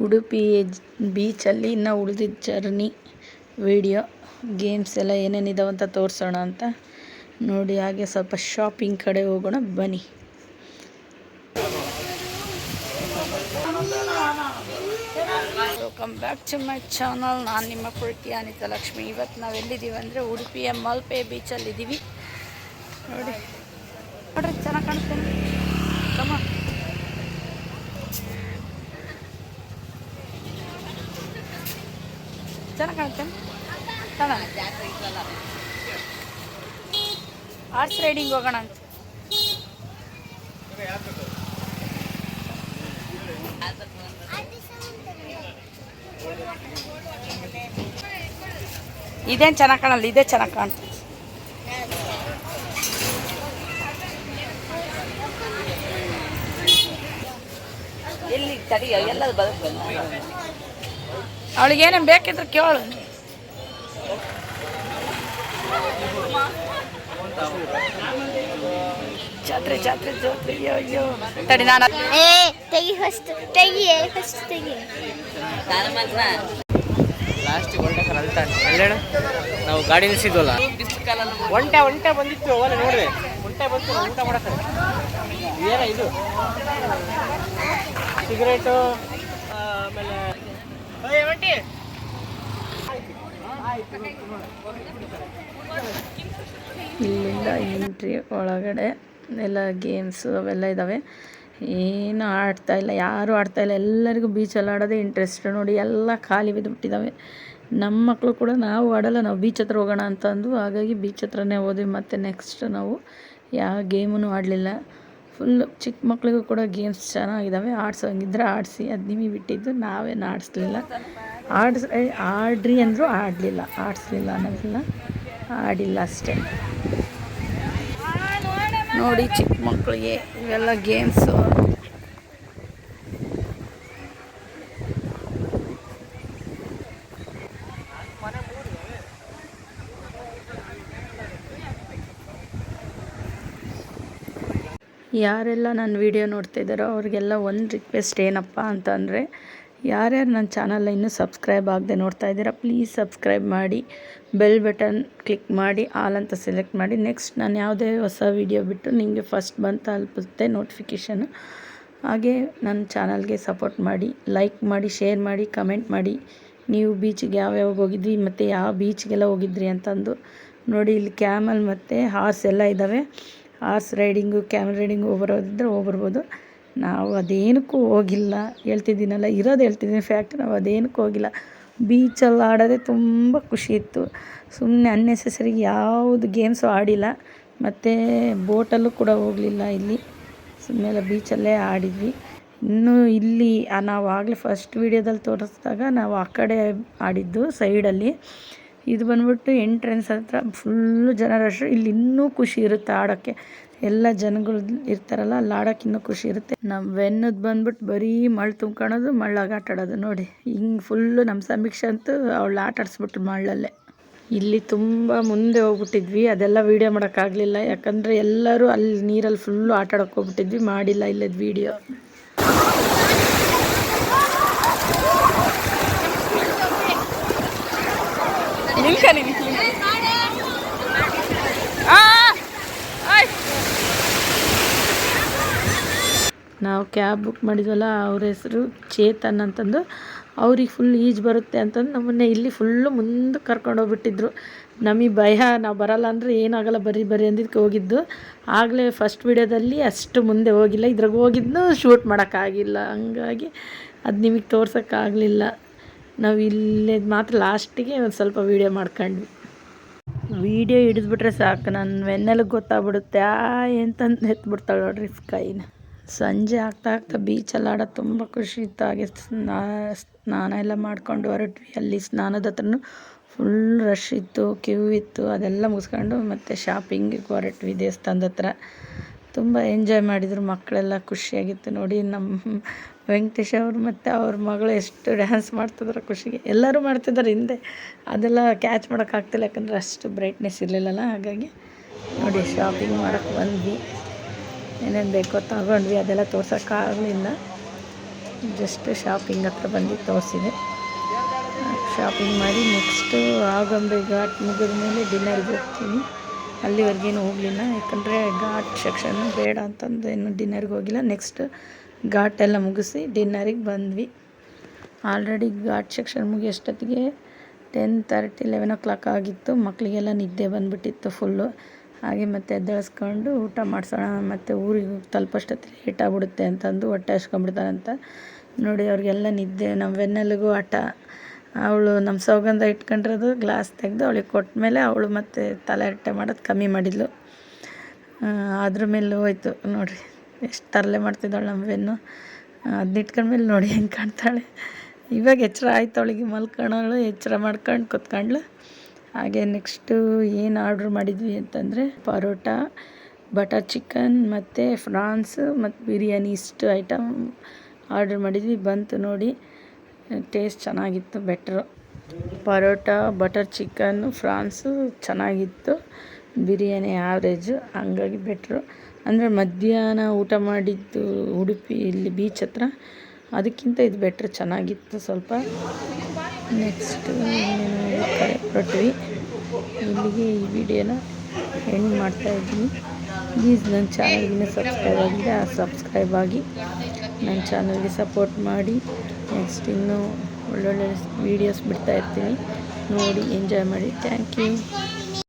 ಉಡುಪಿ ಬೀಚಲ್ಲಿ ಇನ್ನು ಉಳಿದಿದ್ದ ಜರ್ನಿ ವಿಡಿಯೋ ಗೇಮ್ಸ್ ಎಲ್ಲ ಏನೇನಿದಾವೆ ಅಂತ ತೋರಿಸೋಣ ಅಂತ ನೋಡಿ. ಹಾಗೆ ಸ್ವಲ್ಪ ಶಾಪಿಂಗ್ ಕಡೆ ಹೋಗೋಣ ಬನ್ನಿ. Welcome back to my channel. ನಾನು ನಿಮ್ಮ ಪ್ರೀತಿ ಅನಿತಾ ಲಕ್ಷ್ಮಿ. ಇವತ್ತು ನಾವು ಎಲ್ಲಿದ್ದೀವಿ ಅಂದರೆ ಉಡುಪಿಯ ಮಲ್ಪೆ ಬೀಚಲ್ಲಿದ್ದೀವಿ. ನೋಡಿ ನೋಡ್ರಿ, ಚೆನ್ನಾಗಿ ಕಾಣಿಸ್ತೇನೆ. ಕಮ ಚೆನ್ನಾಗಿ ಕಾಣುತ್ತೇನೆ. ಹಾರ್ಸ್ ರೈಡಿಂಗ್ ಹೋಗೋಣ ಅಂತ. ಇದೇನು ಚೆನ್ನಾಗಿ ಕಾಣಲ್ಲ, ಇದೇ ಚೆನ್ನಾಗಿ ಕಾಣ್ತದೆ. ಎಲ್ಲಿ ತಡಿಯ ಎಲ್ಲದು ಬರುತ್ತೆ. ಅವಳಿಗೇನೇನು ಬೇಕಿದ್ರು ಕೇಳು. ಜಾತ್ರೆ ಜಾತ್ರೆ ಜಾತ್ರೆ. ಅಯ್ಯೋ ತಡಿ, ನಾನು ತೆಗಿ ಫಸ್ಟ್, ತೆಗಿ ಫಸ್ಟ್, ತೆಗಿ. ಲಾಸ್ಟಿಗೆ ಒಂಟೆ ಕಾಲ ಅಲ್ತಾನೆ ಎಲ್ಲೇಳು. ನಾವು ಗಾಡಿ ನಿಲ್ಸಿದ್ವಲ್ಲ, ಒಂಟೆ ಬಂದಿತ್ತು. ಅಲ್ಲ ನೋಡಿದೆ, ಒಂಟೆ ಬಂತು ಊಟ ಮಾಡಕ್ಕೆ. ಏನ ಇದು ಸಿಗರೇಟು, ಆಮೇಲೆ ಒಂಟಿ ಇಲ್ಲಿಂದ ಎಂಟ್ರಿ ಒಳಗಡೆ ಎಲ್ಲ ಗೇಮ್ಸು ಅವೆಲ್ಲ ಇದ್ದಾವೆ. ಏನು ಆಡ್ತಾಯಿಲ್ಲ, ಯಾರೂ ಆಡ್ತಾಯಿಲ್ಲ. ಎಲ್ಲರಿಗೂ ಬೀಚಲ್ಲಿ ಆಡೋದೇ ಇಂಟ್ರೆಸ್ಟ್. ನೋಡಿ ಎಲ್ಲ ಖಾಲಿ ಬಿದ್ದುಬಿಟ್ಟಿದ್ದಾವೆ. ನಮ್ಮ ಮಕ್ಕಳು ಕೂಡ ನಾವು ಆಡೋಲ್ಲ, ನಾವು ಬೀಚ್ ಹತ್ರ ಹೋಗೋಣ ಅಂತಂದು ಹಾಗಾಗಿ ಬೀಚ್ ಹತ್ರನೇ ಹೋದ್ವಿ. ಮತ್ತು ನೆಕ್ಸ್ಟ್ ನಾವು ಯಾವ ಗೇಮೂ ಆಡಲಿಲ್ಲ. ಫುಲ್ಲು ಚಿಕ್ಕ ಮಕ್ಕಳಿಗೂ ಕೂಡ ಗೇಮ್ಸ್ ಚೆನ್ನಾಗಿದ್ದಾವೆ. ಆಡ್ಸೋಂಗಿದ್ರೆ ಆಡಿಸಿ, ಅದು ನಿಮಗೆ ಬಿಟ್ಟಿದ್ದು, ನಾವೇನು ಆಡಿಸ್ಲಿಲ್ಲ. ಆಡ್ರಿ ಅಂದರೂ ಆಡಲಿಲ್ಲ, ಆಡಿಸ್ಲಿಲ್ಲ ಅನ್ನೋದಿಲ್ಲ, ಆಡಿಲ್ಲ ಅಷ್ಟೇ. ನೋಡಿ ಚಿಕ್ಕ ಮಕ್ಕಳಿಗೆ ಇವೆಲ್ಲ ಗೇಮ್ಸು. ಯಾರೆಲ್ಲ ನನ್ನ ವಿಡಿಯೋ ನೋಡ್ತಾಯಿದ್ದಾರೋ ಅವ್ರಿಗೆಲ್ಲ ಒಂದು ರಿಕ್ವೆಸ್ಟ್ ಏನಪ್ಪ ಅಂತಂದರೆ, ಯಾರ್ಯಾರು ನನ್ನ ಚಾನಲ್ನ ಇನ್ನೂ ಸಬ್ಸ್ಕ್ರೈಬ್ ಆಗದೆ ನೋಡ್ತಾ ಇದ್ದೀರಾ, ಪ್ಲೀಸ್ ಸಬ್ಸ್ಕ್ರೈಬ್ ಮಾಡಿ, ಬೆಲ್ ಬಟನ್ ಕ್ಲಿಕ್ ಮಾಡಿ, ಆಲ್ ಅಂತ ಸೆಲೆಕ್ಟ್ ಮಾಡಿ. ನೆಕ್ಸ್ಟ್ ನಾನು ಯಾವುದೇ ಹೊಸ ವಿಡಿಯೋ ಬಿಟ್ಟು ನಿಮಗೆ ಫಸ್ಟ್ ಬಂದು ತಲುಪುತ್ತೆ ನೋಟಿಫಿಕೇಷನ್. ಹಾಗೆ ನನ್ನ ಚಾನಲ್ಗೆ ಸಪೋರ್ಟ್ ಮಾಡಿ, ಲೈಕ್ ಮಾಡಿ, ಶೇರ್ ಮಾಡಿ, ಕಮೆಂಟ್ ಮಾಡಿ. ನೀವು ಬೀಚಿಗೆ ಯಾವ್ಯಾವ ಹೋಗಿದ್ವಿ ಮತ್ತು ಯಾವ ಬೀಚ್ಗೆಲ್ಲ ಹೋಗಿದ್ರಿ ಅಂತಂದು ನೋಡಿ. ಇಲ್ಲಿ ಕ್ಯಾಮಲ್ ಮತ್ತು ಹಾರ್ಸ್ ಎಲ್ಲ ಇದ್ದಾವೆ. ಹಾರ್ಸ್ ರೈಡಿಂಗು, ಕ್ಯಾಮಲ್ ರೈಡಿಂಗು ಹೋಗ್ಬರೋದಿದ್ರೆ ಹೋಗ್ಬರ್ಬೋದು. ನಾವು ಅದೇನಕ್ಕೂ ಹೋಗಿಲ್ಲ. ಹೇಳ್ತಿದ್ದೀನಲ್ಲ, ಇರೋದು ಹೇಳ್ತಿದ್ದೀನಿ ಫ್ಯಾಕ್ಟ್. ನಾವು ಅದೇನಕ್ಕೂ ಹೋಗಿಲ್ಲ. ಬೀಚಲ್ಲಿ ಆಡೋದೇ ತುಂಬ ಖುಷಿ ಇತ್ತು. ಸುಮ್ಮನೆ ಅನ್ನೆಸೆಸರಿ ಯಾವುದು ಗೇಮ್ಸು ಆಡಿಲ್ಲ. ಮತ್ತು ಬೋಟಲ್ಲೂ ಕೂಡ ಹೋಗಲಿಲ್ಲ. ಇಲ್ಲಿ ಸುಮ್ಮನೆ ಬೀಚಲ್ಲೇ ಆಡಿದ್ವಿ. ಇನ್ನು ಇಲ್ಲಿ ನಾವು ಆಗಲೇ ಫಸ್ಟ್ ವೀಡಿಯೋದಲ್ಲಿ ತೋರಿಸಿದಾಗ ನಾವು ಆ ಕಡೆ ಆಡಿದ್ದು ಸೈಡಲ್ಲಿ. ಇದು ಬಂದ್ಬಿಟ್ಟು ಎಂಟ್ರೆನ್ಸ್ ಹತ್ರ ಫುಲ್ಲು ಜನ ರಶ್. ಇಲ್ಲಿ ಇನ್ನೂ ಖುಷಿ ಇರುತ್ತೆ ಆಡೋಕ್ಕೆ. ಎಲ್ಲ ಜನಗಳು ಇರ್ತಾರಲ್ಲ, ಅಲ್ಲಿ ಆಡೋಕ್ಕೆ ಇನ್ನೂ ಖುಷಿ ಇರುತ್ತೆ. ನಮ್ಮ ವೆನ್ನದು ಬಂದ್ಬಿಟ್ಟು ಬರೀ ಮಳ್ಳು ತುಂಬ್ಕೊಳೋದು, ಮಳ್ಳಾಗ ಆಟ ಆಡೋದು. ನೋಡಿ ಹಿಂಗೆ ಫುಲ್ಲು ನಮ್ಮ ಸಮೀಕ್ಷೆ ಅಂತೂ ಅವಳು ಆಟ ಆಡಿಸ್ಬಿಟ್ರು ಮಳ್ಳಲ್ಲೇ. ಇಲ್ಲಿ ತುಂಬ ಮುಂದೆ ಹೋಗ್ಬಿಟ್ಟಿದ್ವಿ, ಅದೆಲ್ಲ ವೀಡಿಯೋ ಮಾಡೋಕ್ಕಾಗಲಿಲ್ಲ. ಯಾಕಂದರೆ ಎಲ್ಲರೂ ಅಲ್ಲಿ ನೀರಲ್ಲಿ ಫುಲ್ಲು ಆಟ ಆಡೋಕ್ಕೆ ಹೋಗ್ಬಿಟ್ಟಿದ್ವಿ, ಮಾಡಿಲ್ಲ ಇಲ್ಲದ ವೀಡಿಯೋ. ನಾವು ಕ್ಯಾಬ್ ಬುಕ್ ಮಾಡಿದ್ವಲ್ಲ, ಅವ್ರ ಹೆಸರು ಚೇತನ್ ಅಂತಂದು. ಅವ್ರಿಗೆ ಫುಲ್ ಈಜು ಬರುತ್ತೆ ಅಂತಂದು ನಮ್ಮನ್ನೇ ಇಲ್ಲಿ ಫುಲ್ಲು ಮುಂದೆ ಕರ್ಕೊಂಡೋಗ್ಬಿಟ್ಟಿದ್ರು. ನಮಗೆ ಭಯ, ನಾವು ಬರಲ್ಲ ಅಂದರೆ ಏನಾಗಲ್ಲ ಬರ್ರಿ ಬರ್ರಿ ಅಂದಿದ್ದಕ್ಕೆ ಹೋಗಿದ್ದು. ಆಗಲೇ ಫಸ್ಟ್ ವೀಡಿಯೋದಲ್ಲಿ ಅಷ್ಟು ಮುಂದೆ ಹೋಗಿಲ್ಲ, ಇದ್ರಾಗ ಹೋಗಿದ್ದು ಶೂಟ್ ಮಾಡೋಕ್ಕಾಗಿಲ್ಲ. ಹಂಗಾಗಿ ಅದು ನಿಮಗೆ ತೋರ್ಸೋಕ್ಕಾಗಲಿಲ್ಲ. ನಾವು ಇಲ್ಲೇ ಮಾತ್ರ ಲಾಸ್ಟಿಗೆ ಒಂದು ಸ್ವಲ್ಪ ವೀಡಿಯೋ ಮಾಡ್ಕೊಂಡ್ವಿ. ವೀಡಿಯೋ ಹಿಡಿದ್ಬಿಟ್ರೆ ಸಾಕು, ನನ್ನ ವೆನ್ನೆಲ್ಲ ಗೊತ್ತಾಗ್ಬಿಡುತ್ತೆ ಎಂತಂದು ಎತ್ಬಿಡ್ತಾಳೆ ನೋಡ್ರಿ ಕೈನ. ಸಂಜೆ ಆಗ್ತಾ ಬೀಚಲ್ಲಿ ಆಡೋದು ತುಂಬ ಖುಷಿ ಇತ್ತು. ಹಾಗೆ ಸ್ನಾನ ಎಲ್ಲ ಮಾಡ್ಕೊಂಡು ಹೊರಟ್ವಿ. ಅಲ್ಲಿ ಸ್ನಾನದ ಹತ್ರನೂ ಫುಲ್ ರಶ್ ಇತ್ತು, ಕ್ಯೂ ಇತ್ತು. ಅದೆಲ್ಲ ಮುಗಿಸ್ಕೊಂಡು ಮತ್ತೆ ಶಾಪಿಂಗಿಗೆ ಹೊರಟ್ವಿ ದೇವಸ್ಥಾನದ ಹತ್ರ. ತುಂಬ ಎಂಜಾಯ್ ಮಾಡಿದರು ಮಕ್ಕಳೆಲ್ಲ, ಖುಷಿಯಾಗಿತ್ತು. ನೋಡಿ ನಮ್ಮ ವೆಂಕಟೇಶ್ ಅವರು ಮತ್ತು ಅವ್ರ ಮಗಳು ಎಷ್ಟು ಡ್ಯಾನ್ಸ್ ಮಾಡ್ತಿದ್ರು ಖುಷಿಗೆ. ಎಲ್ಲರೂ ಮಾಡ್ತಿದ್ದಾರೆ ಹಿಂದೆ, ಅದೆಲ್ಲ ಕ್ಯಾಚ್ ಮಾಡೋಕ್ಕಾಗ್ತಿಲ್ಲ ಯಾಕಂದರೆ ಅಷ್ಟು ಬ್ರೈಟ್ನೆಸ್ ಇರಲಿಲ್ಲಲ್ಲ. ಹಾಗಾಗಿ ನೋಡಿ ಶಾಪಿಂಗ್ ಮಾಡೋಕ್ಕೆ ಬಂದ್ವಿ. ಏನೇನು ಬೇಕೋ ತಗೊಂಡ್ವಿ, ಅದೆಲ್ಲ ತೋರ್ಸೋಕ್ಕಾಗಲಿಲ್ಲ. ಜಸ್ಟ್ ಶಾಪಿಂಗ್ ಹತ್ರ ಬಂದು ತೋರಿಸಿದೆ. ಶಾಪಿಂಗ್ ಮಾಡಿ ನೆಕ್ಸ್ಟು ಆಗುಂಬೆ ಘಾಟ್ ಮುಗಿದ ಮೇಲೆ ಡಿನ್ನರ್ಗೆ ಹೋಗ್ತೀನಿ. ಅಲ್ಲಿವರೆಗೇನು ಹೋಗಲಿಲ್ಲ, ಯಾಕಂದರೆ ಘಾಟ್ ಸೆಕ್ಷನ್ ಬೇಡ ಅಂತಂದು ಏನು ಡಿನ್ನರ್ಗೆ ಹೋಗಿಲ್ಲ. ನೆಕ್ಸ್ಟ್ ಘಾಟ್ ಎಲ್ಲ ಮುಗಿಸಿ ಡಿನ್ನರಿಗೆ ಬಂದ್ವಿ. ಆಲ್ರೆಡಿ ಘಾಟ್ ಸೆಕ್ಷನ್ ಮುಗಿಯೋಷ್ಟೊತ್ತಿಗೆ 10:30 11 o'clock ಆಗಿತ್ತು. ಮಕ್ಕಳಿಗೆಲ್ಲ ನಿದ್ದೆ ಬಂದುಬಿಟ್ಟಿತ್ತು ಫುಲ್ಲು. ಹಾಗೆ ಮತ್ತೆ ಎದ್ದೇಳಿಸ್ಕೊಂಡು ಊಟ ಮಾಡಿಸೋಣ, ಮತ್ತು ಊರಿಗೆ ತಲುಪೋಷ್ಟೊತ್ತಿಗೆ ಲೇಟ್ ಆಗಿಬಿಡುತ್ತೆ ಅಂತಂದು ಹೊಟ್ಟೆ ಹಸ್ಕೊಂಡ್ಬಿಡ್ತಾರಂತ ನೋಡಿ ಅವ್ರಿಗೆಲ್ಲ ನಿದ್ದೆ. ನಮ್ಮ ವೆನ್ನೆಲ್ಗೂ ಆಟ. ಅವಳು ನಮ್ಮ ಸೌಗಂಧ ಇಟ್ಕೊಂಡಿರೋದು ಗ್ಲಾಸ್ ತೆಗೆದು ಅವಳಿಗೆ ಕೊಟ್ಟ ಮೇಲೆ ಅವಳು ಮತ್ತೆ ತಲೆ ಹರಟೆ ಮಾಡೋದು ಕಮ್ಮಿ ಮಾಡಿದ್ಲು. ಅದ್ರ ಮೇಲೆ ಹೋಯ್ತು ನೋಡಿರಿ, ಎಷ್ಟು ತರಲೆ ಮಾಡ್ತಿದ್ದಾಳೆ ನಮ್ಮ ವೆನ್ನು. ಅದನ್ನ ಇಟ್ಕೊಂಡ್ಮೇಲೆ ನೋಡಿ ಹೆಂಗೆ ಕಾಣ್ತಾಳೆ. ಇವಾಗ ಎಚ್ಚರ ಆಯ್ತು ಅವಳಿಗೆ, ಮಲ್ಕೊಳ್ಳೋಳು, ಎಚ್ಚರ ಮಾಡ್ಕೊಂಡು ಕೂತ್ಕೊಂಡ್ಳು. ಹಾಗೆ ನೆಕ್ಸ್ಟು ಏನು ಆರ್ಡ್ರ್ ಮಾಡಿದ್ವಿ ಅಂತಂದರೆ ಪರೋಟ, ಬಟರ್ ಚಿಕನ್ ಮತ್ತು ಫ್ರಾನ್ಸ್ ಮತ್ತು ಬಿರಿಯಾನಿ, ಇಷ್ಟು ಐಟಮ್ ಆರ್ಡ್ರ್ ಮಾಡಿದ್ವಿ. ಬಂತು ನೋಡಿ, ಟೇಸ್ಟ್ ಚೆನ್ನಾಗಿತ್ತು, ಬೆಟ್ರು. ಪರೋಟ, ಬಟರ್ ಚಿಕನ್ನು, ಫ್ರಾನ್ಸು ಚೆನ್ನಾಗಿತ್ತು, ಬಿರಿಯಾನಿ ಆವ್ರೇಜು, ಹಂಗಾಗಿ ಬೆಟ್ರು. ಅಂದರೆ ಮಧ್ಯಾಹ್ನ ಊಟ ಮಾಡಿದ್ದು ಉಡುಪಿ ಇಲ್ಲಿ ಬೀಚ್ ಹತ್ರ, ಅದಕ್ಕಿಂತ ಇದು ಬೆಟ್ರ್, ಚೆನ್ನಾಗಿತ್ತು ಸ್ವಲ್ಪ. ನೆಕ್ಸ್ಟು ಹೊರಟ್ವಿ. ಇಲ್ಲಿಗೆ ಈ ವಿಡಿಯೋನ ಎಂಡ್ ಮಾಡ್ತಾಯಿದ್ದೀನಿ. ಪ್ಲೀಸ್ ನನ್ನ ಚಾನಲ್ಗೆ ಸಬ್ಸ್ಕ್ರೈಬ್ ಆಗಿದೆ, ಸಬ್ಸ್ಕ್ರೈಬ್ ಆಗಿ ನನ್ನ ಚಾನಲ್ಗೆ ಸಪೋರ್ಟ್ ಮಾಡಿ. ನೆಕ್ಸ್ಟ್ ಇನ್ನೂ ಒಳ್ಳೊಳ್ಳೆ ವೀಡಿಯೋಸ್ ಬಿಡ್ತಾಯಿರ್ತೀನಿ, ನೋಡಿ ಎಂಜಾಯ್ ಮಾಡಿ. Thank you.